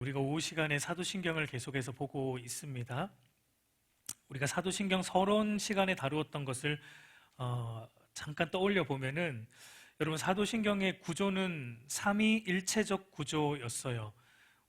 우리가 오후 시간에 사도신경을 계속해서 보고 있습니다. 우리가 사도신경 서론 시간에 다루었던 것을 잠깐 떠올려 보면은 여러분 사도신경의 구조는 삼위일체적 구조였어요.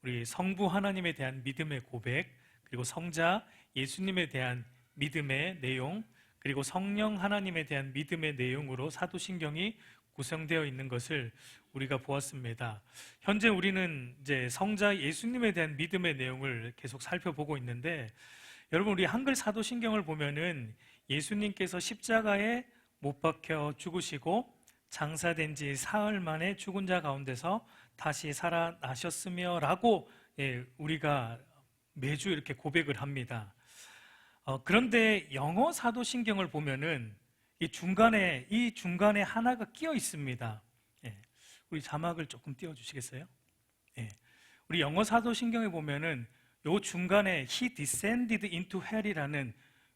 우리 성부 하나님에 대한 믿음의 고백, 그리고 성자 예수님에 대한 믿음의 내용, 그리고 성령 하나님에 대한 믿음의 내용으로 사도신경이 구성되어 있는 것을 우리가 보았습니다. 현재 우리는 이제 성자 예수님에 대한 믿음의 내용을 계속 살펴보고 있는데, 여러분 우리 한글 사도신경을 보면은 예수님께서 십자가에 못 박혀 죽으시고 장사된 지 사흘 만에 죽은 자 가운데서 다시 살아나셨으며 라고 우리가 매주 이렇게 고백을 합니다. 그런데 영어 사도신경을 보면은 이 중간에 하나가 끼어 있습니다. 우리 자막을 조금 띄워주시겠어요? 우리 영어 사도신경에 보면은 요 중간에 He descended into hell이라는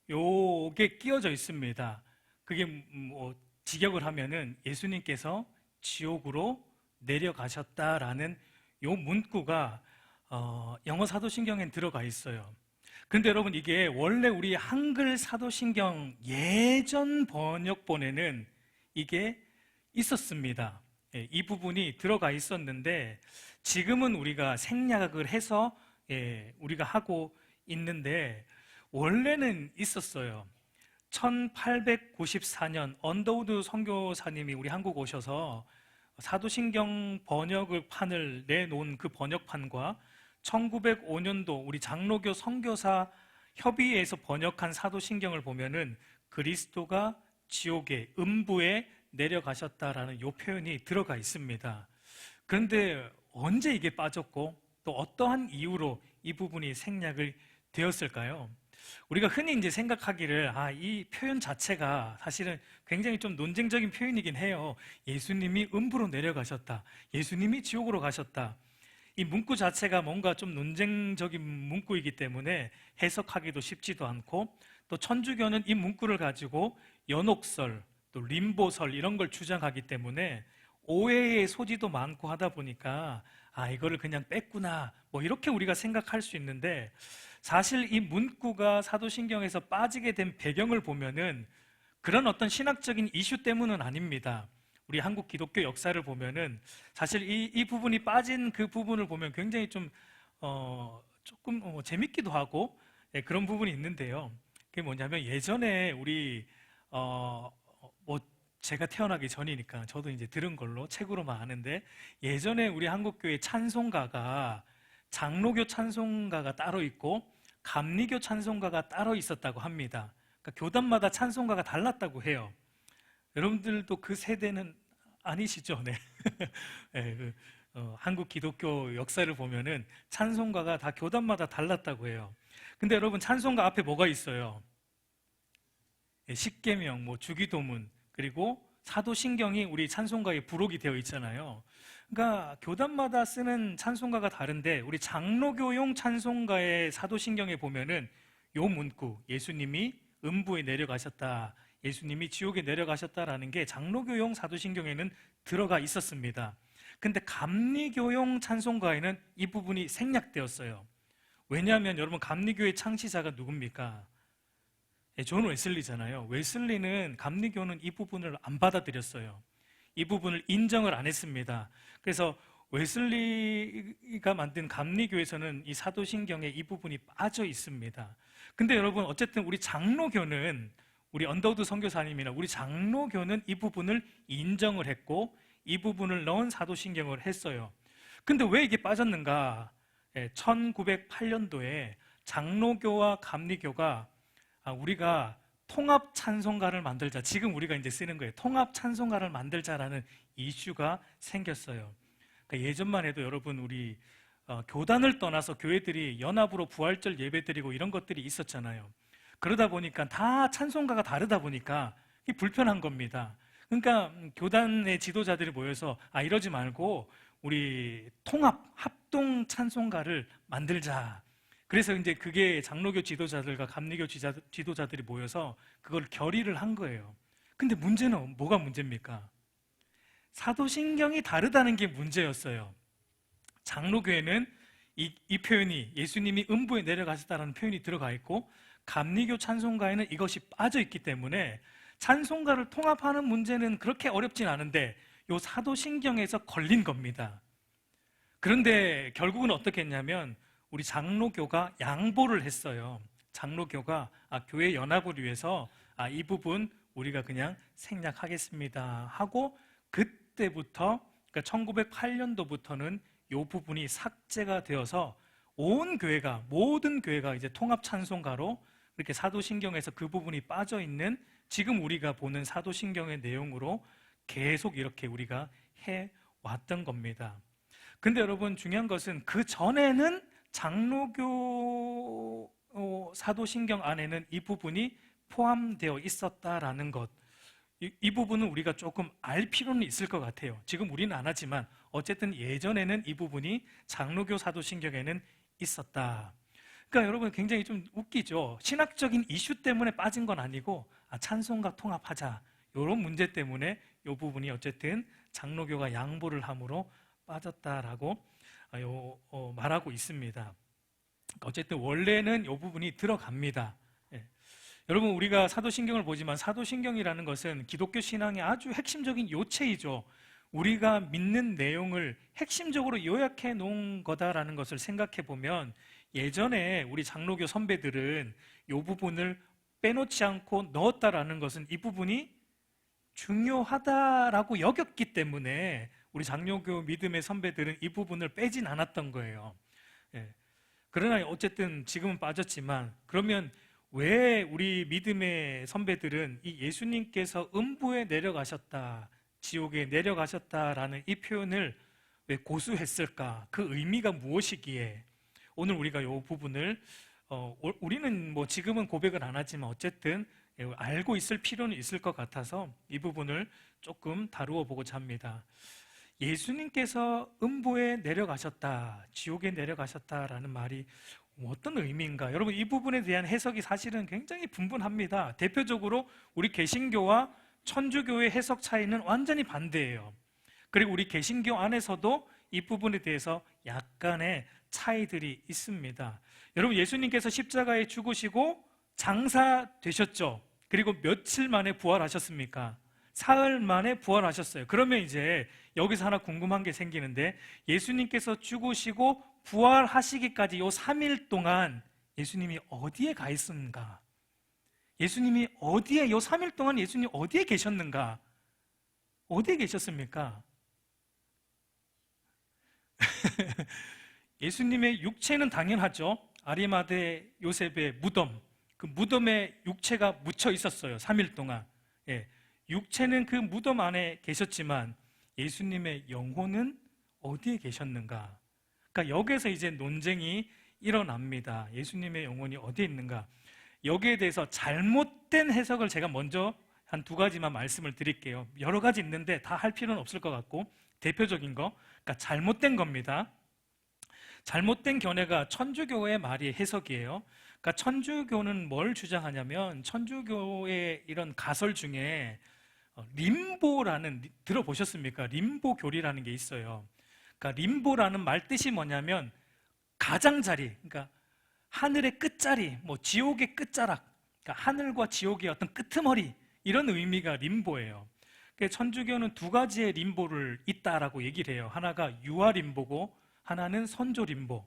요게 끼어져 있습니다. 그게 뭐 직역을 하면은 예수님께서 지옥으로 내려가셨다라는 요 문구가 영어 사도신경엔 들어가 있어요. 그런데 여러분 이게 원래 우리 한글 사도신경 예전 번역본에는 이게 있었습니다. 이 부분이 들어가 있었는데 지금은 우리가 생략을 해서 우리가 하고 있는데 원래는 있었어요. 1894년 언더우드 선교사님이 우리 한국 오셔서 사도신경 번역을 판을 내놓은 그 번역판과 1905년도 우리 장로교 선교사 협의회에서 번역한 사도신경을 보면은 그리스도가 지옥의 음부에 내려가셨다라는 요 표현이 들어가 있습니다. 그런데 언제 이게 빠졌고 또 어떠한 이유로 이 부분이 생략을 되었을까요? 우리가 흔히 이제 생각하기를 이 표현 자체가 사실은 굉장히 좀 논쟁적인 표현이긴 해요. 예수님이 음부로 내려가셨다, 예수님이 지옥으로 가셨다. 이 문구 자체가 뭔가 좀 논쟁적인 문구이기 때문에 해석하기도 쉽지도 않고, 또 천주교는 이 문구를 가지고 연옥설, 또 림보설 이런 걸 주장하기 때문에 오해의 소지도 많고 하다 보니까 이거를 그냥 뺐구나 뭐 이렇게 우리가 생각할 수 있는데, 사실 이 문구가 사도신경에서 빠지게 된 배경을 보면은 그런 어떤 신학적인 이슈 때문은 아닙니다. 우리 한국 기독교 역사를 보면은 사실 이 부분이 빠진 그 부분을 보면 굉장히 좀 조금 재밌기도 하고 그런 부분이 있는데요. 그게 뭐냐면 예전에 우리 뭐 제가 태어나기 전이니까 저도 이제 들은 걸로 책으로만 아는데, 예전에 우리 한국교회 찬송가가 장로교 찬송가가 따로 있고 감리교 찬송가가 따로 있었다고 합니다. 그러니까 교단마다 찬송가가 달랐다고 해요. 여러분들도 그 세대는 아니시죠? 네. 한국 기독교 역사를 보면은 찬송가가 다 교단마다 달랐다고 해요. 근데 여러분 찬송가 앞에 뭐가 있어요? 십계명, 뭐 주기도문, 그리고 사도신경이 우리 찬송가에 부록이 되어 있잖아요. 그러니까 교단마다 쓰는 찬송가가 다른데 우리 장로교용 찬송가의 사도신경에 보면은 요 문구, 예수님이 음부에 내려가셨다, 예수님이 지옥에 내려가셨다라는 게 장로교용 사도신경에는 들어가 있었습니다. 근데 감리교용 찬송가에는 이 부분이 생략되었어요. 왜냐하면 여러분 감리교의 창시자가 누굽니까? 존 웨슬리잖아요. 웨슬리는 감리교는 이 부분을 안 받아들였어요. 이 부분을 인정을 안 했습니다. 그래서 웨슬리가 만든 감리교에서는 이 사도신경에 이 부분이 빠져 있습니다. 근데 여러분 어쨌든 우리 장로교는, 우리 언더우드 선교사님이나 우리 장로교는 이 부분을 인정을 했고 이 부분을 넣은 사도신경을 했어요. 근데 왜 이게 빠졌는가? 1908년도에 장로교와 감리교가 우리가 통합 찬송가를 만들자, 지금 우리가 이제 쓰는 거예요. 통합 찬송가를 만들자라는 이슈가 생겼어요. 그러니까 예전만 해도 여러분 우리 교단을 떠나서 교회들이 연합으로 부활절 예배 드리고 이런 것들이 있었잖아요. 그러다 보니까 다 찬송가가 다르다 보니까 이게 불편한 겁니다. 그러니까 교단의 지도자들이 모여서 이러지 말고 우리 통합 합동 찬송가를 만들자. 그래서 이제 그게 장로교 지도자들과 감리교 지도자들이 모여서 그걸 결의를 한 거예요. 근데 문제는 뭐가 문제입니까? 사도신경이 다르다는 게 문제였어요. 장로교회는 이 표현이 예수님이 음부에 내려가셨다라는 표현이 들어가 있고, 감리교 찬송가에는 이것이 빠져 있기 때문에 찬송가를 통합하는 문제는 그렇게 어렵진 않은데 요 사도신경에서 걸린 겁니다. 그런데 결국은 어떻게 했냐면 우리 장로교가 양보를 했어요. 장로교가 교회 연합을 위해서 이 부분 우리가 그냥 생략하겠습니다 하고, 그때부터 그러니까 1908년도부터는 이 부분이 삭제가 되어서 온 교회가, 모든 교회가 이제 통합 찬송가로 이렇게 사도신경에서 그 부분이 빠져 있는 지금 우리가 보는 사도신경의 내용으로 계속 이렇게 우리가 해 왔던 겁니다. 근데 여러분, 중요한 것은 그 전에는 장로교 사도신경 안에는 이 부분이 포함되어 있었다라는 것, 이 부분은 우리가 조금 알 필요는 있을 것 같아요. 지금 우리는 안 하지만 어쨌든 예전에는 이 부분이 장로교 사도신경에는 있었다. 그러니까 여러분, 굉장히 좀 웃기죠. 신학적인 이슈 때문에 빠진 건 아니고 찬송가 통합하자, 이런 문제 때문에 이 부분이 어쨌든 장로교가 양보를 함으로 빠졌다라고 말하고 있습니다. 어쨌든 원래는 이 부분이 들어갑니다. 예. 여러분, 우리가 사도신경을 보지만 사도신경이라는 것은 기독교 신앙의 아주 핵심적인 요체이죠. 우리가 믿는 내용을 핵심적으로 요약해 놓은 거다라는 것을 생각해 보면, 예전에 우리 장로교 선배들은 이 부분을 빼놓지 않고 넣었다라는 것은 이 부분이 중요하다라고 여겼기 때문에 우리 장로교 믿음의 선배들은 이 부분을 빼진 않았던 거예요. 예. 그러나 어쨌든 지금은 빠졌지만, 그러면 왜 우리 믿음의 선배들은 이 예수님께서 음부에 내려가셨다, 지옥에 내려가셨다라는 이 표현을 왜 고수했을까? 그 의미가 무엇이기에 오늘 우리가 이 부분을 우리는 뭐 지금은 고백을 안 하지만 어쨌든 알고 있을 필요는 있을 것 같아서 이 부분을 조금 다루어 보고자 합니다. 예수님께서 음부에 내려가셨다, 지옥에 내려가셨다라는 말이 어떤 의미인가? 여러분, 이 부분에 대한 해석이 사실은 굉장히 분분합니다. 대표적으로 우리 개신교와 천주교의 해석 차이는 완전히 반대예요. 그리고 우리 개신교 안에서도 이 부분에 대해서 약간의 차이들이 있습니다. 여러분, 예수님께서 십자가에 죽으시고 장사되셨죠. 그리고 며칠 만에 부활하셨습니까? 사흘 만에 부활하셨어요. 그러면 이제 여기서 하나 궁금한 게 생기는데, 예수님께서 죽으시고 부활하시기까지 요 3일 동안 예수님이 어디에 가 있었는가? 예수님이 어디에, 요 3일 동안 예수님이 어디에 계셨는가? 어디에 계셨습니까? 예수님의 육체는 당연하죠. 아리마대 요셉의 무덤, 그 무덤에 육체가 묻혀 있었어요. 3일 동안. 예. 육체는 그 무덤 안에 계셨지만 예수님의 영혼은 어디에 계셨는가? 그러니까 여기에서 이제 논쟁이 일어납니다. 예수님의 영혼이 어디에 있는가? 여기에 대해서 잘못된 해석을 제가 먼저 한 2가지만 말씀을 드릴게요. 여러 가지 있는데 다 할 필요는 없을 것 같고, 대표적인 거, 그러니까 잘못된 겁니다. 잘못된 견해가 천주교의 말이 해석이에요. 그러니까 천주교는 뭘 주장하냐면, 천주교의 이런 가설 중에 림보라는, 들어보셨습니까? 림보교리라는 게 있어요. 그러니까 림보라는 말 뜻이 뭐냐면 가장자리, 그러니까 하늘의 끝자리, 뭐 지옥의 끝자락, 그러니까 하늘과 지옥의 어떤 끄트머리, 이런 의미가 림보예요. 그러니까 천주교는 2가지의 림보를 있다라고 얘기를 해요. 하나가 유아림보고 하나는 선조림보.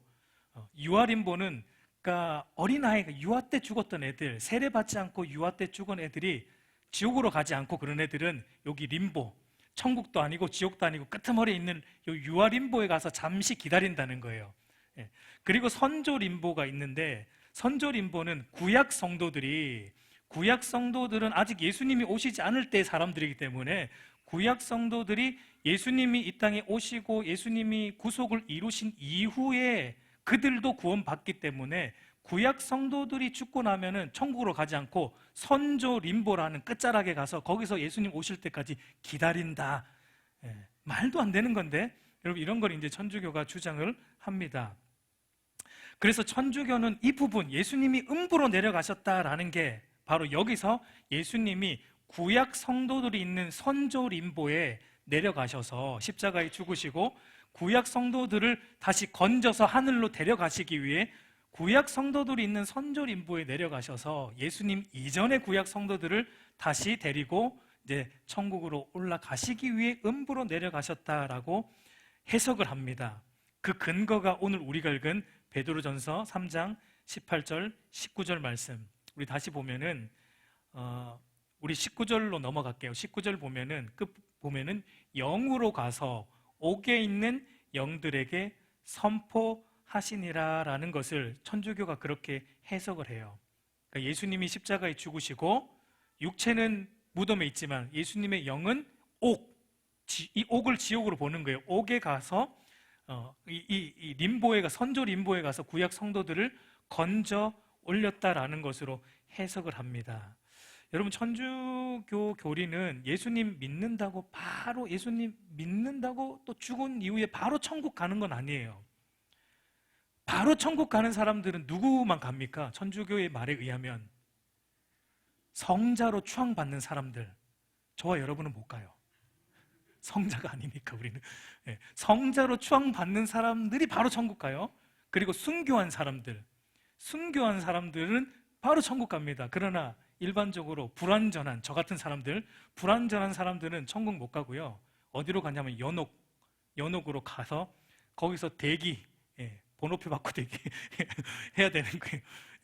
유아림보는 그러니까 어린아이가 유아 때 죽었던 애들, 세례받지 않고 유아 때 죽은 애들이 지옥으로 가지 않고 그런 애들은 여기 림보, 천국도 아니고 지옥도 아니고 끄트머리에 있는 요 유아림보에 가서 잠시 기다린다는 거예요. 예. 그리고 선조림보가 있는데, 선조림보는 구약 성도들은 아직 예수님이 오시지 않을 때의 사람들이기 때문에, 구약 성도들이 예수님이 이 땅에 오시고 예수님이 구속을 이루신 이후에 그들도 구원받기 때문에 구약 성도들이 죽고 나면은 천국으로 가지 않고 선조 림보라는 끝자락에 가서 거기서 예수님 오실 때까지 기다린다. 예, 말도 안 되는 건데, 여러분, 이런 걸 이제 천주교가 주장을 합니다. 그래서 천주교는 이 부분, 예수님이 음부로 내려가셨다라는 게 바로 여기서 예수님이 구약 성도들이 있는 선조 림보에 내려가셔서 십자가에 죽으시고 구약 성도들을 다시 건져서 하늘로 데려가시기 위해 구약 성도들이 있는 선조림보에 내려가셔서 예수님 이전의 구약 성도들을 다시 데리고 이제 천국으로 올라가시기 위해 음부로 내려가셨다라고 해석을 합니다. 그 근거가 오늘 우리가 읽은 베드로전서 3장 18절, 19절 말씀. 우리 다시 보면은 우리 19절로 넘어갈게요. 19절 보면은 끝 보면은 영으로 가서 옥에 있는 영들에게 선포하시니라라는 것을 천주교가 그렇게 해석을 해요. 그러니까 예수님이 십자가에 죽으시고 육체는 무덤에 있지만 예수님의 영은 이 옥을 지옥으로 보는 거예요. 옥에 가서 이 림보에 가 선조 림보에 가서 구약 성도들을 건져 올렸다라는 것으로 해석을 합니다. 여러분, 천주교 교리는 예수님 믿는다고 또 죽은 이후에 바로 천국 가는 건 아니에요. 바로 천국 가는 사람들은 누구만 갑니까? 천주교의 말에 의하면 성자로 추앙받는 사람들, 저와 여러분은 못 가요. 성자가 아니니까 우리는. 성자로 추앙받는 사람들이 바로 천국 가요. 그리고 순교한 사람들은 바로 천국 갑니다. 그러나 일반적으로 불완전한 저 같은 사람들, 불완전한 사람들은 천국 못 가고요. 어디로 가냐면 연옥으로 가서 거기서 대기, 번호표 받고 대기 해야 되는 거예요.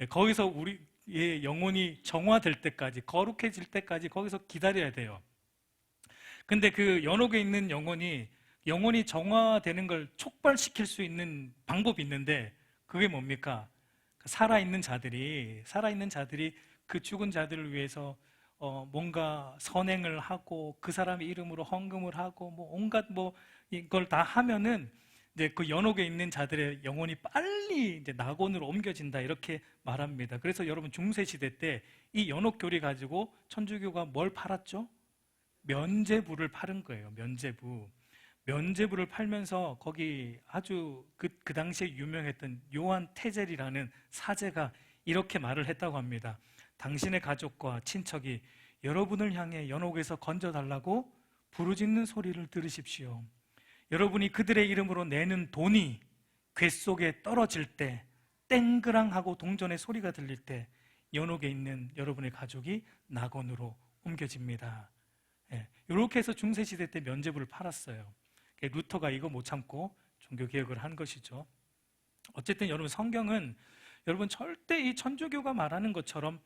거기서 우리의 영혼이 정화될 때까지, 거룩해질 때까지 거기서 기다려야 돼요. 근데 그 연옥에 있는 영혼이 정화되는 걸 촉발시킬 수 있는 방법이 있는데 그게 뭡니까? 살아있는 자들이 그 죽은 자들을 위해서 뭔가 선행을 하고 그 사람의 이름으로 헌금을 하고 온갖 이걸 다 하면은 이제 그 연옥에 있는 자들의 영혼이 빨리 이제 낙원으로 옮겨진다, 이렇게 말합니다. 그래서 여러분, 중세 시대 때 이 연옥 교리 가지고 천주교가 뭘 팔았죠? 면제부를 팔은 거예요. 면제부를 팔면서 거기 아주 그 당시에 유명했던 요한 테젤이라는 사제가 이렇게 말을 했다고 합니다. 당신의 가족과 친척이 여러분을 향해 연옥에서 건져달라고 부르짖는 소리를 들으십시오. 여러분이 그들의 이름으로 내는 돈이 귓속에 떨어질 때, 땡그랑하고 동전의 소리가 들릴 때 연옥에 있는 여러분의 가족이 낙원으로 옮겨집니다. 이렇게 해서 중세시대 때 면제부를 팔았어요. 루터가 이거 못 참고 종교개혁을 한 것이죠. 어쨌든 여러분, 성경은 여러분 절대 이 천주교가 말하는 것처럼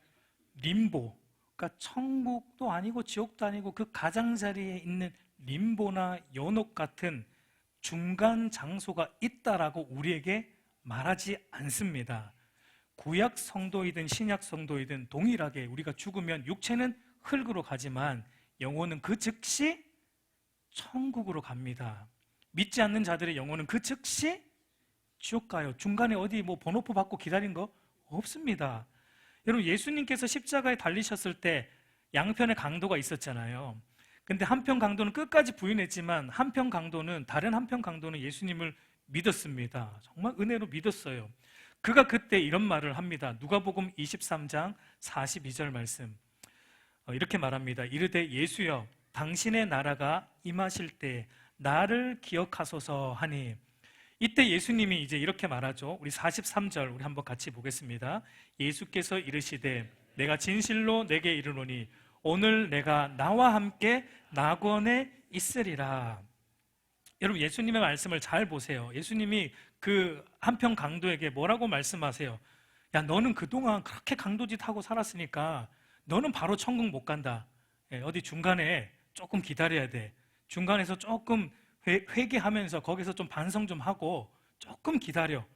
림보, 그러니까 천국도 아니고 지옥도 아니고 그 가장자리에 있는 림보나 연옥 같은 중간 장소가 있다라고 우리에게 말하지 않습니다. 구약 성도이든 신약 성도이든 동일하게 우리가 죽으면 육체는 흙으로 가지만 영혼은 그 즉시 천국으로 갑니다. 믿지 않는 자들의 영혼은 그 즉시 지옥 가요. 중간에 어디 번호표 받고 기다린 거 없습니다. 여러분, 예수님께서 십자가에 달리셨을 때 양편의 강도가 있었잖아요. 근데 한편 강도는 끝까지 부인했지만 다른 한편 강도는 예수님을 믿었습니다. 정말 은혜로 믿었어요. 그가 그때 이런 말을 합니다. 누가복음 23장 42절 말씀. 이렇게 말합니다. 이르되 예수여, 당신의 나라가 임하실 때 나를 기억하소서 하니, 이때 예수님이 이제 이렇게 말하죠. 우리 43절 우리 한번 같이 보겠습니다. 예수께서 이르시되 내가 진실로 내게 이르노니 오늘 내가 나와 함께 낙원에 있으리라. 여러분, 예수님의 말씀을 잘 보세요. 예수님이 그 한편 강도에게 뭐라고 말씀하세요? 야, 너는 그동안 그렇게 강도짓 하고 살았으니까 너는 바로 천국 못 간다. 어디 중간에 조금 기다려야 돼. 중간에서 조금 회개하면서 거기서 좀 반성 좀 하고 조금 기다려.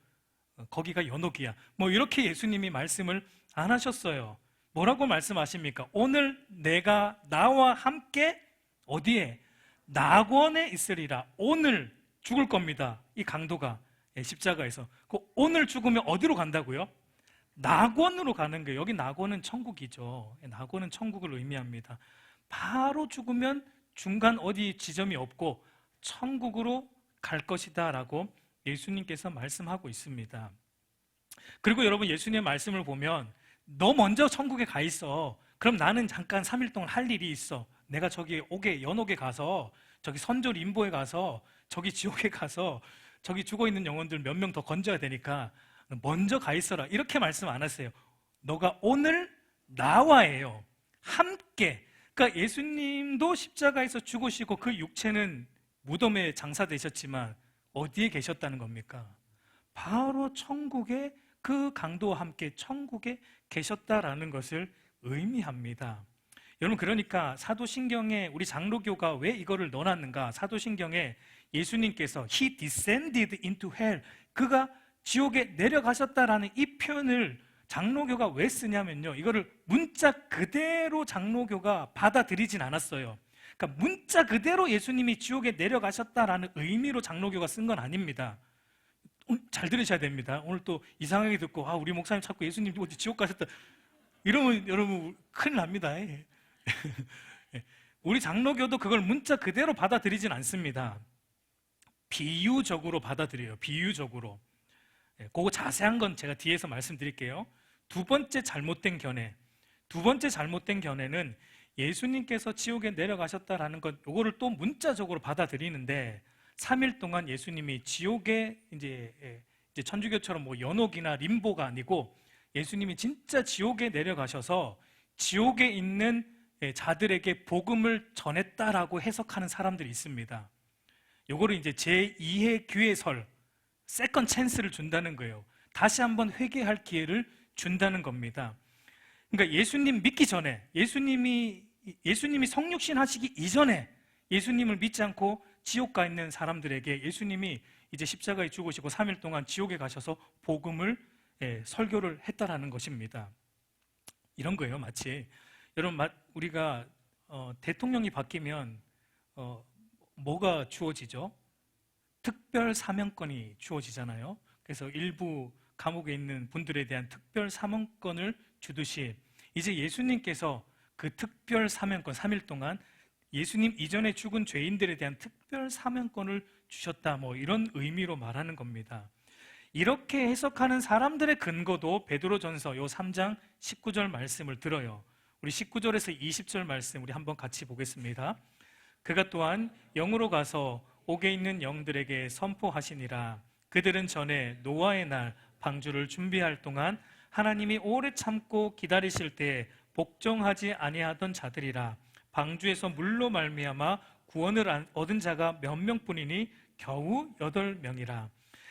거기가 연옥이야. 이렇게 예수님이 말씀을 안 하셨어요. 뭐라고 말씀하십니까? 오늘 내가 나와 함께 어디에? 낙원에 있으리라. 오늘 죽을 겁니다. 이 강도가 십자가에서. 오늘 죽으면 어디로 간다고요? 낙원으로 가는 거예요. 여기 낙원은 천국이죠. 낙원은 천국을 의미합니다. 바로 죽으면 중간 어디 지점이 없고 천국으로 갈 것이다 라고 예수님께서 말씀하고 있습니다. 그리고 여러분, 예수님의 말씀을 보면 너 먼저 천국에 가 있어. 그럼 나는 잠깐 3일 동안 할 일이 있어. 내가 저기 연옥에 가서 저기 선조 림보에 가서 저기 지옥에 가서 저기 죽어있는 영혼들 몇 명 더 건져야 되니까 먼저 가 있어라 이렇게 말씀 안 하세요. 너가 오늘 나와예요. 함께. 그러니까 예수님도 십자가에서 죽으시고 그 육체는 무덤에 장사되셨지만 어디에 계셨다는 겁니까? 바로 천국에 그 강도와 함께 천국에 계셨다라는 것을 의미합니다. 여러분 그러니까 사도신경에 우리 장로교가 왜 이거를 넣어놨는가? 사도신경에 예수님께서 He descended into hell 그가 지옥에 내려가셨다라는 이 표현을 장로교가 왜 쓰냐면요 이거를 문자 그대로 장로교가 받아들이진 않았어요. 그러니까 문자 그대로 예수님이 지옥에 내려가셨다라는 의미로 장로교가 쓴 건 아닙니다. 잘 들으셔야 됩니다. 오늘 또 이상하게 듣고 우리 목사님 자꾸 예수님 어디 지옥 가셨다 이러면 여러분 큰일 납니다. 우리 장로교도 그걸 문자 그대로 받아들이진 않습니다. 비유적으로 받아들여요. 비유적으로. 그거 자세한 건 제가 뒤에서 말씀드릴게요. 두 번째 잘못된 견해는 예수님께서 지옥에 내려가셨다라는 것, 요거를 또 문자적으로 받아들이는데 3일 동안 예수님이 지옥에 이제 천주교처럼 뭐 연옥이나 림보가 아니고 예수님이 진짜 지옥에 내려가셔서 지옥에 있는 자들에게 복음을 전했다라고 해석하는 사람들이 있습니다. 요거를 이제 제2의 기회설, 세컨 찬스를 준다는 거예요. 다시 한번 회개할 기회를 준다는 겁니다. 그러니까 예수님 믿기 전에, 예수님이 성육신 하시기 이전에 예수님을 믿지 않고 지옥 가 있는 사람들에게 예수님이 이제 십자가에 죽으시고 3일 동안 지옥에 가셔서 복음을 설교를 했다라는 것입니다. 이런 거예요. 마치 여러분 우리가 대통령이 바뀌면 뭐가 주어지죠? 특별 사명권이 주어지잖아요. 그래서 일부 감옥에 있는 분들에 대한 특별 사명권을 주듯이 이제 예수님께서 그 특별 사명권 3일 동안 예수님 이전에 죽은 죄인들에 대한 특별 사명권을 주셨다 뭐 이런 의미로 말하는 겁니다. 이렇게 해석하는 사람들의 근거도 베드로전서 요 3장 19절 말씀을 들어요. 우리 19절에서 20절 말씀 우리 한번 같이 보겠습니다. 그가 또한 영으로 가서 옥에 있는 영들에게 선포하시니라. 그들은 전에 노아의 날 방주를 준비할 동안 하나님이 오래 참고 기다리실 때에 복종하지 아니하던 자들이라. 방주에서 물로 말미암아 구원을 얻은 자가 몇 명뿐이니 겨우 8명이라.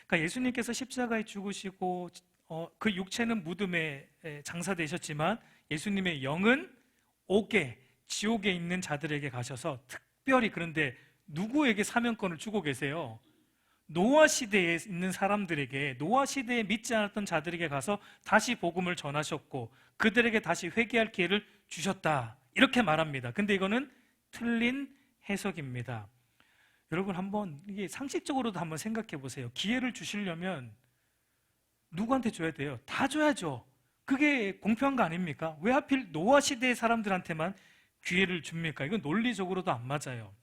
그러니까 예수님께서 십자가에 죽으시고 그 육체는 무덤에 장사되셨지만 예수님의 영은 옥에 지옥에 있는 자들에게 가셔서 특별히 그런데 누구에게 사명권을 주고 계세요? 노아 시대에 있는 사람들에게, 노아 시대에 믿지 않았던 자들에게 가서 다시 복음을 전하셨고 그들에게 다시 회개할 기회를 주셨다 이렇게 말합니다. 근데 이거는 틀린 해석입니다. 여러분 한번 이게 상식적으로도 한번 생각해 보세요. 기회를 주시려면 누구한테 줘야 돼요? 다 줘야죠. 그게 공평한 거 아닙니까? 왜 하필 노아 시대의 사람들한테만 기회를 줍니까? 이건 논리적으로도 안 맞아요.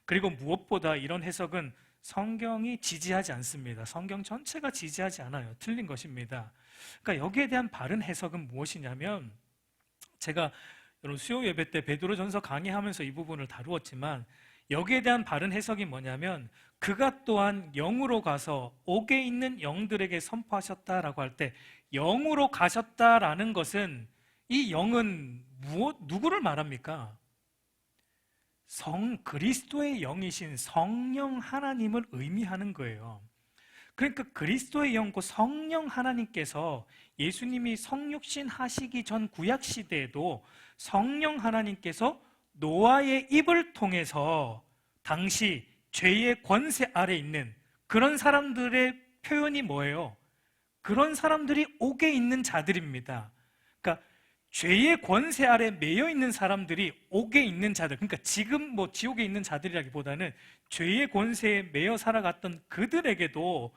그리고 무엇보다 이런 해석은 성경이 지지하지 않습니다. 성경 전체가 지지하지 않아요. 틀린 것입니다. 그러니까 여기에 대한 바른 해석은 무엇이냐면 제가 여러분 수요 예배 때 베드로전서 강의하면서 이 부분을 다루었지만 여기에 대한 바른 해석이 뭐냐면 그가 또한 영으로 가서 옥에 있는 영들에게 선포하셨다라고 할 때 영으로 가셨다라는 것은 이 영은 누구를 말합니까? 그리스도의 영이신 성령 하나님을 의미하는 거예요. 그러니까 그리스도의 영고 성령 하나님께서 예수님이 성육신 하시기 전 구약 시대에도 성령 하나님께서 노아의 입을 통해서 당시 죄의 권세 아래 있는 그런 사람들의 표현이 뭐예요? 그런 사람들이 옥에 있는 자들입니다. 그러니까 죄의 권세 아래 매여 있는 사람들이 옥에 있는 자들, 그러니까 지금 뭐 지옥에 있는 자들이라기보다는 죄의 권세에 매여 살아갔던 그들에게도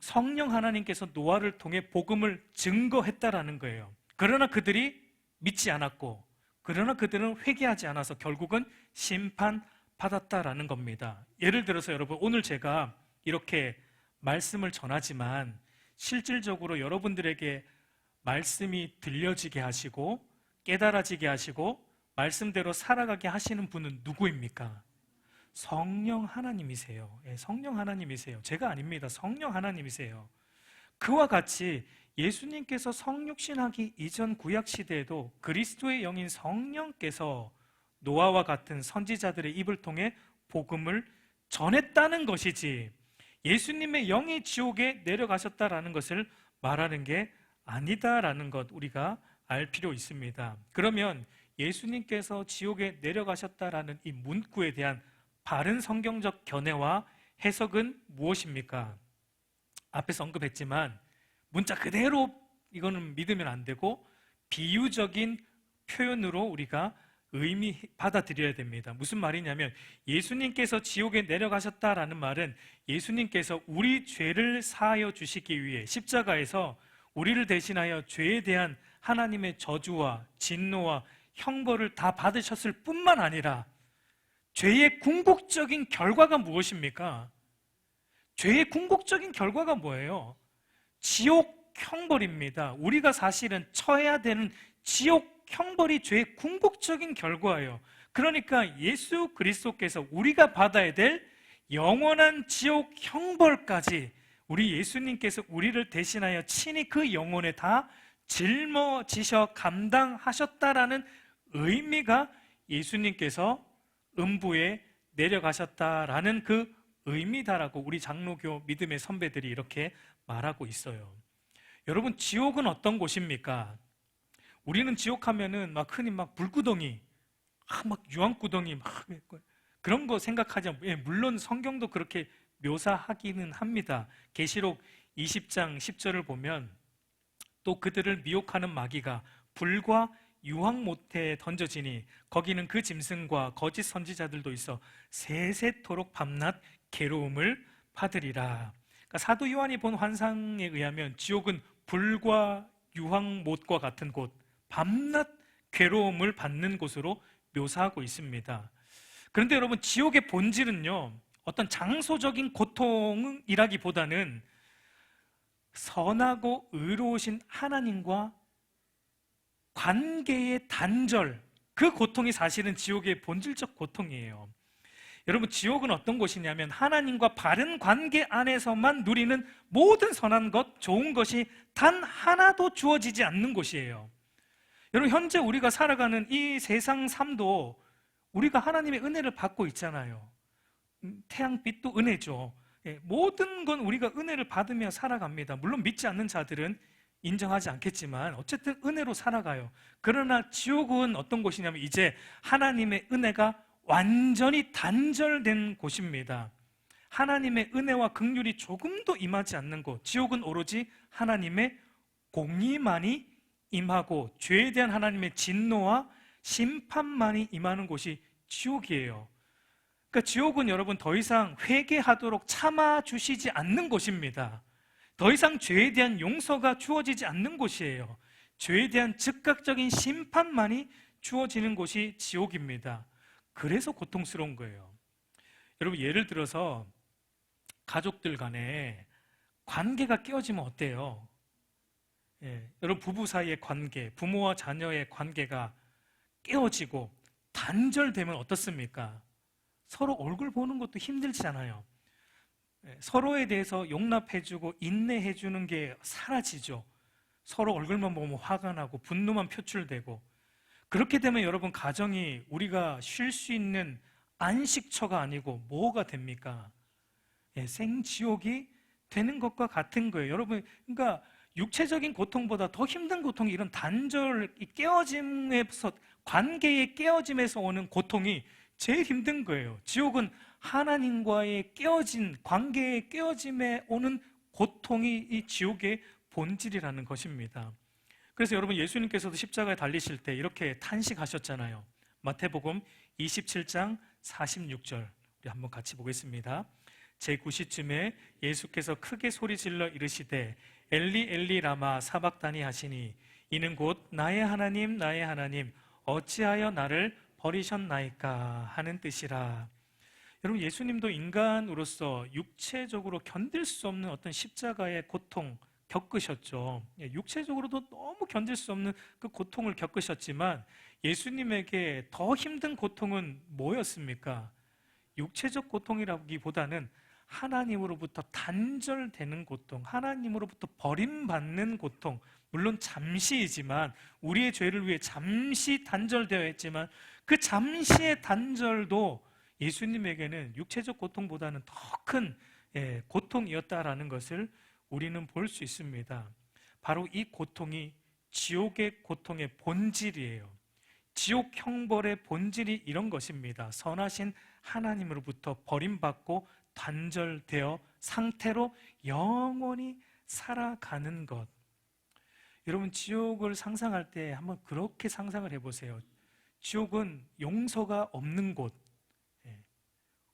성령 하나님께서 노아를 통해 복음을 증거했다라는 거예요. 그러나 그들이 믿지 않았고, 그러나 그들은 회개하지 않아서 결국은 심판받았다라는 겁니다. 예를 들어서 여러분, 오늘 제가 이렇게 말씀을 전하지만 실질적으로 여러분들에게 말씀이 들려지게 하시고 깨달아지게 하시고 말씀대로 살아가게 하시는 분은 누구입니까? 성령 하나님이세요. 예, 성령 하나님이세요. 제가 아닙니다. 성령 하나님이세요. 그와 같이 예수님께서 성육신하기 이전 구약 시대에도 그리스도의 영인 성령께서 노아와 같은 선지자들의 입을 통해 복음을 전했다는 것이지, 예수님의 영이 지옥에 내려가셨다라는 것을 말하는 게 아니다라는 것 우리가 알 필요 있습니다. 그러면 예수님께서 지옥에 내려가셨다라는 이 문구에 대한 바른 성경적 견해와 해석은 무엇입니까? 앞에서 언급했지만 문자 그대로 이거는 믿으면 안 되고 비유적인 표현으로 우리가 의미 받아들여야 됩니다. 무슨 말이냐면 예수님께서 지옥에 내려가셨다라는 말은 예수님께서 우리 죄를 사하여 주시기 위해 십자가에서 우리를 대신하여 죄에 대한 하나님의 저주와 진노와 형벌을 다 받으셨을 뿐만 아니라 죄의 궁극적인 결과가 무엇입니까? 죄의 궁극적인 결과가 뭐예요? 지옥 형벌입니다. 우리가 사실은 처해야 되는 지옥 형벌이 죄의 궁극적인 결과예요. 그러니까 예수 그리스도께서 우리가 받아야 될 영원한 지옥 형벌까지 우리 예수님께서 우리를 대신하여 친히 그 영혼에 다 짊어지셔 감당하셨다라는 의미가 예수님께서 음부에 내려가셨다라는 그 의미다라고 우리 장로교 믿음의 선배들이 이렇게 말하고 있어요. 여러분, 지옥은 어떤 곳입니까? 우리는 지옥하면은 막 흔히 막 불구덩이, 막 유황구덩이 막 그런 거 생각하지 않고, 예, 물론 성경도 그렇게 묘사하기는 합니다. 계시록 20장 10절을 보면 또 그들을 미혹하는 마귀가 불과 유황 모태에 던져지니 거기는 그 짐승과 거짓 선지자들도 있어 세세토록 밤낮 괴로움을 받으리라. 그러니까 사도 요한이 본 환상에 의하면 지옥은 불과 유황 못과 같은 곳, 밤낮 괴로움을 받는 곳으로 묘사하고 있습니다. 그런데 여러분, 지옥의 본질은요, 어떤 장소적인 고통이라기보다는 선하고 의로우신 하나님과 관계의 단절, 그 고통이 사실은 지옥의 본질적 고통이에요. 여러분, 지옥은 어떤 곳이냐면 하나님과 바른 관계 안에서만 누리는 모든 선한 것, 좋은 것이 단 하나도 주어지지 않는 곳이에요. 여러분, 현재 우리가 살아가는 이 세상 삶도 우리가 하나님의 은혜를 받고 있잖아요. 태양빛도 은혜죠. 예, 모든 건 우리가 은혜를 받으며 살아갑니다. 물론 믿지 않는 자들은 인정하지 않겠지만 어쨌든 은혜로 살아가요. 그러나 지옥은 어떤 곳이냐면 이제 하나님의 은혜가 완전히 단절된 곳입니다. 하나님의 은혜와 긍휼이 조금도 임하지 않는 곳, 지옥은 오로지 하나님의 공의만이 임하고 죄에 대한 하나님의 진노와 심판만이 임하는 곳이 지옥이에요. 그러니까 지옥은 여러분 더 이상 회개하도록 참아주시지 않는 곳입니다. 더 이상 죄에 대한 용서가 주어지지 않는 곳이에요. 죄에 대한 즉각적인 심판만이 주어지는 곳이 지옥입니다. 그래서 고통스러운 거예요. 여러분, 예를 들어서 가족들 간에 관계가 깨어지면 어때요? 예, 여러분, 부부 사이의 관계, 부모와 자녀의 관계가 깨어지고 단절되면 어떻습니까? 서로 얼굴 보는 것도 힘들잖아요. 서로에 대해서 용납해주고 인내해주는 게 사라지죠. 서로 얼굴만 보면 화가 나고 분노만 표출되고, 그렇게 되면 여러분, 가정이 우리가 쉴 수 있는 안식처가 아니고 뭐가 됩니까? 예, 생지옥이 되는 것과 같은 거예요. 여러분, 그러니까 육체적인 고통보다 더 힘든 고통이 이런 단절, 깨어짐에서, 관계의 깨어짐에서 오는 고통이 제일 힘든 거예요. 지옥은 하나님과의 깨어진 관계의 깨어짐에 오는 고통이 이 지옥의 본질이라는 것입니다. 그래서 여러분, 예수님께서도 십자가에 달리실 때 이렇게 탄식하셨잖아요. 마태복음 27장 46절 우리 한번 같이 보겠습니다. 제9시쯤에 예수께서 크게 소리질러 이르시되 엘리 엘리 라마 사박다니 하시니 이는 곧 나의 하나님 나의 하나님 어찌하여 나를 버리셨나이까 하는 뜻이라. 여러분, 예수님도 인간으로서 육체적으로 견딜 수 없는 어떤 십자가의 고통 겪으셨죠. 육체적으로도 너무 견딜 수 없는 그 고통을 겪으셨지만 예수님에게 더 힘든 고통은 뭐였습니까? 육체적 고통이라기보다는 하나님으로부터 단절되는 고통, 하나님으로부터 버림받는 고통, 물론 잠시이지만 우리의 죄를 위해 잠시 단절되어 있지만 그 잠시의 단절도 예수님에게는 육체적 고통보다는 더 큰 고통이었다라는 것을 우리는 볼 수 있습니다. 바로 이 고통이 지옥의 고통의 본질이에요. 지옥 형벌의 본질이 이런 것입니다. 선하신 하나님으로부터 버림받고 단절되어 상태로 영원히 살아가는 것. 여러분, 지옥을 상상할 때 한번 그렇게 상상을 해보세요. 지옥은 용서가 없는 곳.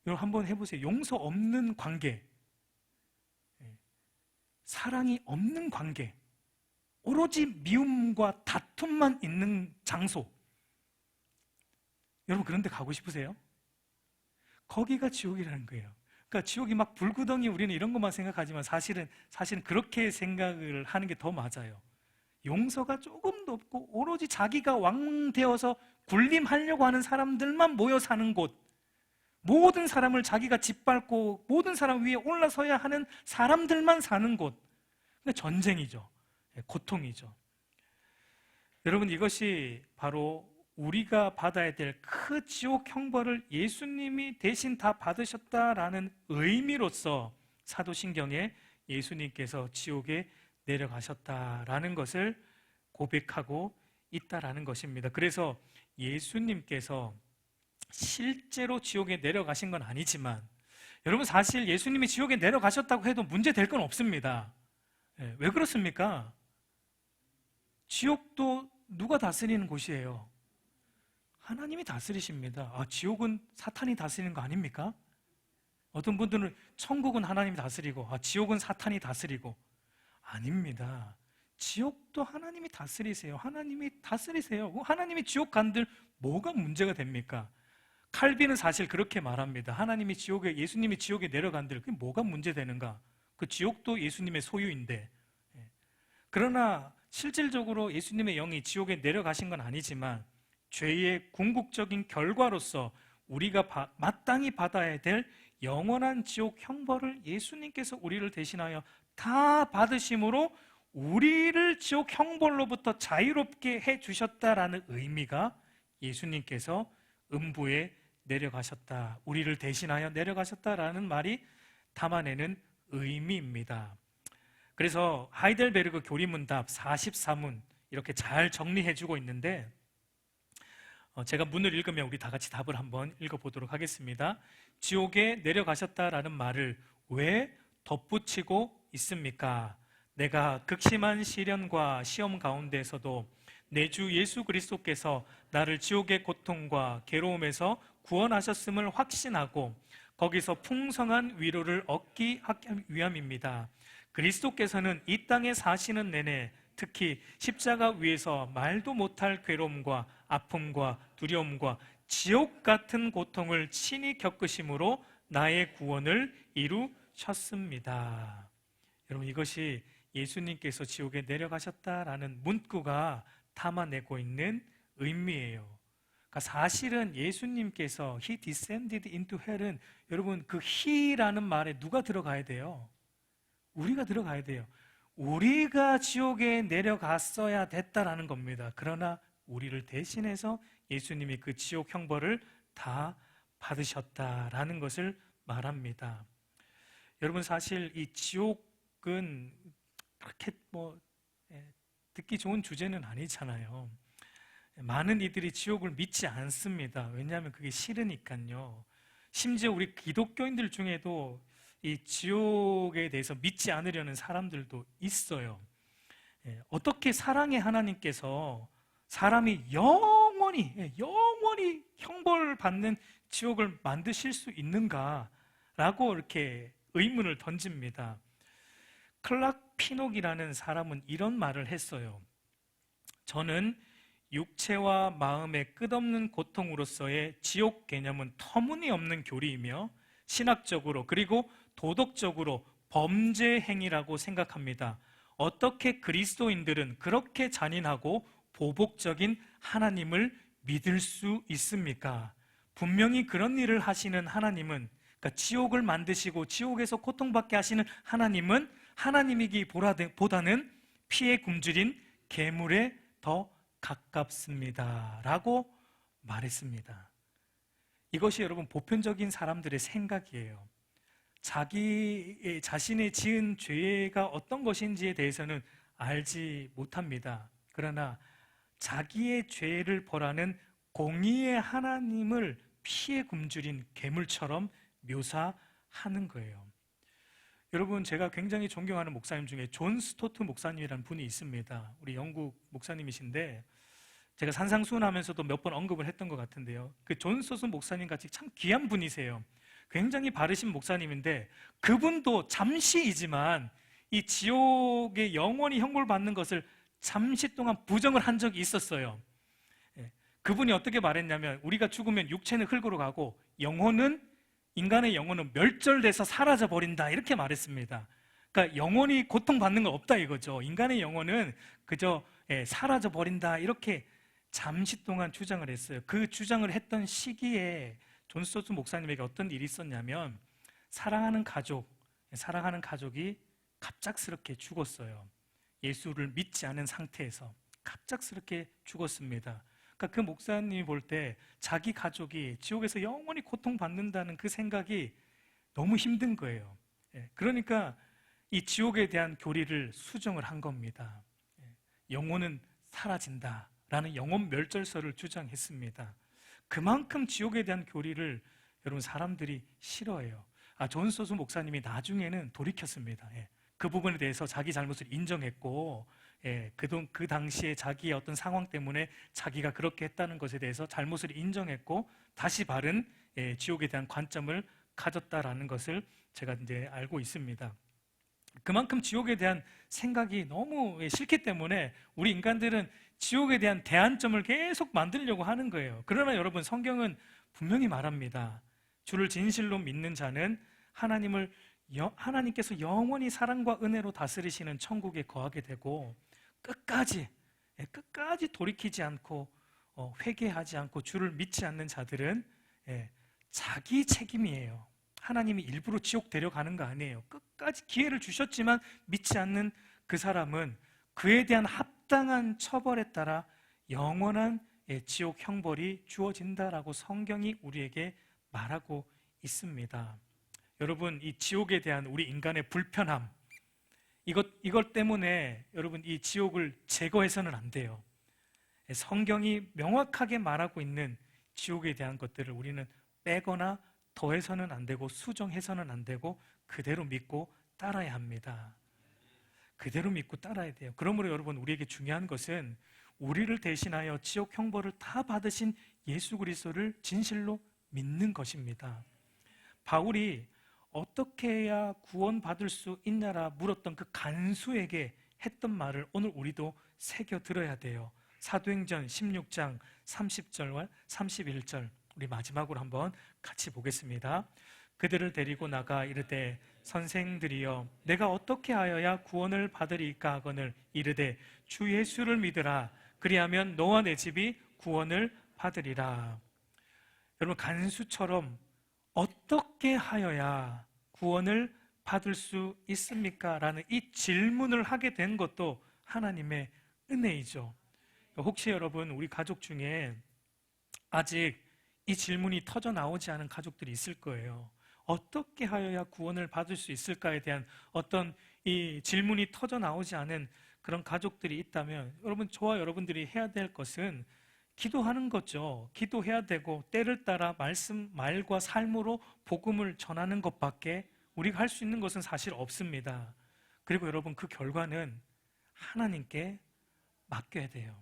여러분 한번 해보세요. 용서 없는 관계, 사랑이 없는 관계, 오로지 미움과 다툼만 있는 장소. 여러분 그런 데 가고 싶으세요? 거기가 지옥이라는 거예요. 그러니까 지옥이 막 불구덩이, 우리는 이런 것만 생각하지만 사실은 그렇게 생각을 하는 게 더 맞아요. 용서가 조금도 없고 오로지 자기가 왕 되어서 군림하려고 하는 사람들만 모여 사는 곳, 모든 사람을 자기가 짓밟고 모든 사람 위에 올라서야 하는 사람들만 사는 곳. 그러니까 전쟁이죠. 고통이죠. 여러분, 이것이 바로 우리가 받아야 될 그 지옥 형벌을 예수님이 대신 다 받으셨다라는 의미로서 사도신경에 예수님께서 지옥에 내려가셨다라는 것을 고백하고 있다라는 것입니다. 그래서 예수님께서 실제로 지옥에 내려가신 건 아니지만, 여러분 사실 예수님이 지옥에 내려가셨다고 해도 문제 될 건 없습니다. 왜 그렇습니까? 지옥도 누가 다스리는 곳이에요? 하나님이 다스리십니다. 지옥은 사탄이 다스리는 거 아닙니까? 어떤 분들은 천국은 하나님이 다스리고 지옥은 사탄이 다스리고, 아닙니다. 지옥도 하나님이 다스리세요. 하나님이 다스리세요. 하나님이 지옥 간들 뭐가 문제가 됩니까? 칼빈은 사실 그렇게 말합니다. 예수님이 지옥에 내려간들 그게 뭐가 문제되는가? 그 지옥도 예수님의 소유인데. 그러나 실질적으로 예수님의 영이 지옥에 내려가신 건 아니지만 죄의 궁극적인 결과로서 우리가 마땅히 받아야 될 영원한 지옥 형벌을 예수님께서 우리를 대신하여 다 받으심으로 우리를 지옥 형벌로부터 자유롭게 해주셨다라는 의미가 예수님께서 음부에 내려가셨다, 우리를 대신하여 내려가셨다라는 말이 담아내는 의미입니다. 그래서 하이델베르그 교리문답 44문 이렇게 잘 정리해주고 있는데, 제가 문을 읽으면 우리 다 같이 답을 한번 읽어보도록 하겠습니다. 지옥에 내려가셨다라는 말을 왜 덧붙이고 있습니까? 내가 극심한 시련과 시험 가운데에서도 내 주 예수 그리스도께서 나를 지옥의 고통과 괴로움에서 구원하셨음을 확신하고 거기서 풍성한 위로를 얻기 위함입니다. 그리스도께서는 이 땅에 사시는 내내 특히 십자가 위에서 말도 못할 괴로움과 아픔과 두려움과 지옥 같은 고통을 친히 겪으심으로 나의 구원을 이루셨습니다. 여러분, 이것이 예수님께서 지옥에 내려가셨다라는 문구가 담아내고 있는 의미예요. 그러니까 사실은 예수님께서 He descended into hell은, 여러분 그 He라는 말에 누가 들어가야 돼요? 우리가 들어가야 돼요. 우리가 지옥에 내려갔어야 됐다라는 겁니다. 그러나 우리를 대신해서 예수님이 그 지옥 형벌을 다 받으셨다라는 것을 말합니다. 여러분, 사실 이 지옥은 그렇게 듣기 좋은 주제는 아니잖아요. 많은 이들이 지옥을 믿지 않습니다. 왜냐하면 그게 싫으니까요. 심지어 우리 기독교인들 중에도 이 지옥에 대해서 믿지 않으려는 사람들도 있어요. 어떻게 사랑의 하나님께서 사람이 영원히 형벌받는 지옥을 만드실 수 있는가라고 이렇게 의문을 던집니다. 클락 피녹이라는 사람은 이런 말을 했어요. 저는 육체와 마음의 끝없는 고통으로서의 지옥 개념은 터무니없는 교리이며 신학적으로 그리고 도덕적으로 범죄 행위라고 생각합니다. 어떻게 그리스도인들은 그렇게 잔인하고 보복적인 하나님을 믿을 수 있습니까? 분명히 그런 일을 하시는 하나님은, 그러니까 지옥을 만드시고 지옥에서 고통받게 하시는 하나님은 하나님이기보다는 피에 굶주린 괴물에 더 가깝습니다 라고 말했습니다. 이것이 여러분 보편적인 사람들의 생각이에요. 자신의 지은 죄가 어떤 것인지에 대해서는 알지 못합니다. 그러나 자기의 죄를 벌하는 공의의 하나님을 피에 굶주린 괴물처럼 묘사하는 거예요. 여러분, 제가 굉장히 존경하는 목사님 중에 존 스토트 목사님이라는 분이 있습니다. 우리 영국 목사님이신데 제가 산상수훈하면서도 몇 번 언급을 했던 것 같은데요. 그 존 스토트 목사님 같이 참 귀한 분이세요. 굉장히 바르신 목사님인데 그분도 잠시이지만 이 지옥에 영원히 형벌받는 것을 잠시 동안 부정을 한 적이 있었어요. 그분이 어떻게 말했냐면, 우리가 죽으면 육체는 흙으로 가고 인간의 영혼은 멸절돼서 사라져 버린다, 이렇게 말했습니다. 그러니까 영원히 고통받는 건 없다 이거죠. 인간의 영혼은 그저 사라져 버린다, 이렇게 잠시 동안 주장을 했어요. 그 주장을 했던 시기에 존 스토트 목사님에게 어떤 일이 있었냐면, 사랑하는 가족이 갑작스럽게 죽었어요. 예수를 믿지 않은 상태에서 갑작스럽게 죽었습니다. 그러니까 그 목사님이 볼 때 자기 가족이 지옥에서 영원히 고통받는다는 그 생각이 너무 힘든 거예요. 그러니까 이 지옥에 대한 교리를 수정을 한 겁니다. 영혼은 사라진다라는 영혼 멸절설을 주장했습니다. 그만큼 지옥에 대한 교리를 여러분 사람들이 싫어해요. 존 스토트 목사님이 나중에는 돌이켰습니다. 그 부분에 대해서 자기 잘못을 인정했고, 그 당시에 자기의 어떤 상황 때문에 자기가 그렇게 했다는 것에 대해서 잘못을 인정했고 다시 바른 지옥에 대한 관점을 가졌다라는 것을 제가 이제 알고 있습니다. 그만큼 지옥에 대한 생각이 너무 싫기 때문에 우리 인간들은 지옥에 대한 대안점을 계속 만들려고 하는 거예요. 그러나 여러분, 성경은 분명히 말합니다. 주를 진실로 믿는 자는 하나님께서 영원히 사랑과 은혜로 다스리시는 천국에 거하게 되고, 끝까지 돌이키지 않고 회개하지 않고 주를 믿지 않는 자들은 자기 책임이에요. 하나님이 일부러 지옥 데려가는 거 아니에요. 끝까지 기회를 주셨지만 믿지 않는 그 사람은 그에 대한 합당한 처벌에 따라 영원한 지옥 형벌이 주어진다라고 성경이 우리에게 말하고 있습니다. 여러분, 이 지옥에 대한 우리 인간의 불편함, 이것 때문에 여러분 이 지옥을 제거해서는 안 돼요. 성경이 명확하게 말하고 있는 지옥에 대한 것들을 우리는 빼거나 더해서는 안 되고 수정해서는 안 되고 그대로 믿고 따라야 합니다. 그대로 믿고 따라야 돼요. 그러므로 여러분, 우리에게 중요한 것은 우리를 대신하여 지옥 형벌을 다 받으신 예수 그리스도를 진실로 믿는 것입니다. 바울이 어떻게 해야 구원받을 수 있냐라 물었던 그 간수에게 했던 말을 오늘 우리도 새겨 들어야 돼요. 사도행전 16장 30절과 31절, 우리 마지막으로 한번 같이 보겠습니다. 그들을 데리고 나가 이르되, 선생들이여, 내가 어떻게 하여야 구원을 받으리까 하거늘 이르되, 주 예수를 믿으라. 그리하면 너와 내 집이 구원을 받으리라. 여러분, 간수처럼 어떻게 하여야 구원을 받을 수 있습니까? 라는 이 질문을 하게 된 것도 하나님의 은혜이죠. 혹시 여러분, 우리 가족 중에 아직 이 질문이 터져 나오지 않은 가족들이 있을 거예요. 어떻게 하여야 구원을 받을 수 있을까에 대한 어떤 이 질문이 터져 나오지 않은 그런 가족들이 있다면, 여러분, 저와 여러분들이 해야 될 것은 기도하는 거죠. 기도해야 되고 때를 따라 말과 삶으로 복음을 전하는 것밖에 우리가 할 수 있는 것은 사실 없습니다. 그리고 여러분, 그 결과는 하나님께 맡겨야 돼요.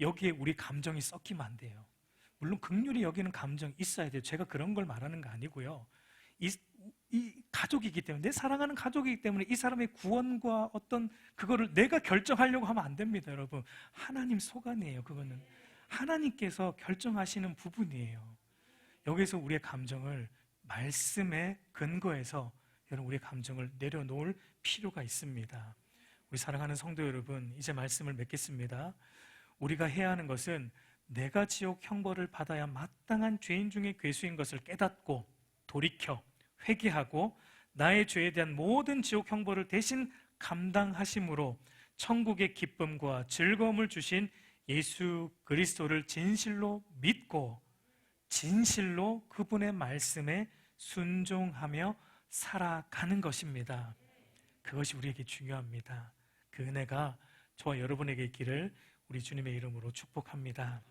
여기에 우리 감정이 섞이면 안 돼요. 물론 긍휼히 여기는 감정 있어야 돼요. 제가 그런 걸 말하는 거 아니고요. 이 가족이기 때문에, 내 사랑하는 가족이기 때문에 이 사람의 구원과 어떤 그거를 내가 결정하려고 하면 안 됩니다. 여러분, 하나님 소관이에요. 그거는 하나님께서 결정하시는 부분이에요. 여기서 우리의 감정을 말씀에 근거해서 여러분, 우리의 감정을 내려놓을 필요가 있습니다. 우리 사랑하는 성도 여러분, 이제 말씀을 맺겠습니다. 우리가 해야 하는 것은 내가 지옥 형벌을 받아야 마땅한 죄인 중에 괴수인 것을 깨닫고 돌이켜 회개하고 나의 죄에 대한 모든 지옥 형벌을 대신 감당하심으로 천국의 기쁨과 즐거움을 주신 예수 그리스도를 진실로 믿고 진실로 그분의 말씀에 순종하며 살아가는 것입니다. 그것이 우리에게 중요합니다. 그 은혜가 저와 여러분에게 있기를 우리 주님의 이름으로 축복합니다.